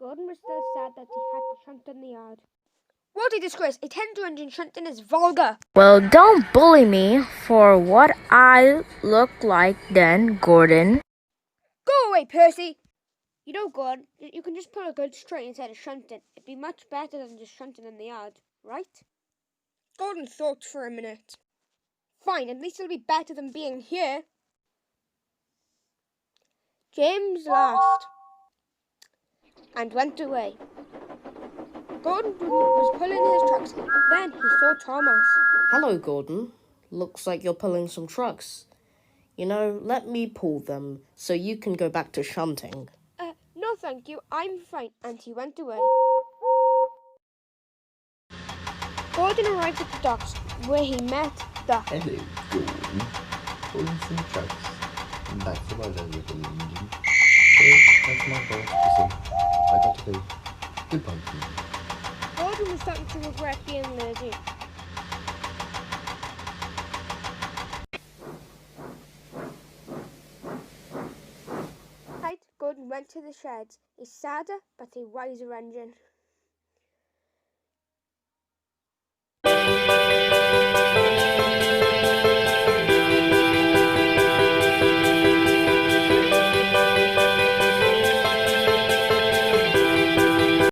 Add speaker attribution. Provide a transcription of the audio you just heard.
Speaker 1: Gordon was still sad that he had to shunt in the yard. What a disgrace! A 10-engine shunting is vulgar.
Speaker 2: Well, don't bully me for what I look like then, Gordon.
Speaker 1: Go away, Percy! You know, Gordon, you can just pull a good straight instead of shunting. It'd be much better than just shunting in the yard, right? Gordon thought for a minute. Fine, at least it'll be better than being here. James laughed and went away. Gordon was pulling his trucks. Then he saw Thomas.
Speaker 3: Hello, Gordon. Looks like you're pulling some trucks. You know, let me pull them so you can go back to shunting.
Speaker 1: No, thank you. I'm fine. And he went away. Gordon arrived at the docks where he met the...
Speaker 4: Hello, Gordon. Pulling some trucks. And back to my little engine. So, that's my boss. Listen, I got to go. Goodbye to you.
Speaker 1: Gordon was starting to regret being lazy. Gordon went to the sheds, a sadder but a wiser engine.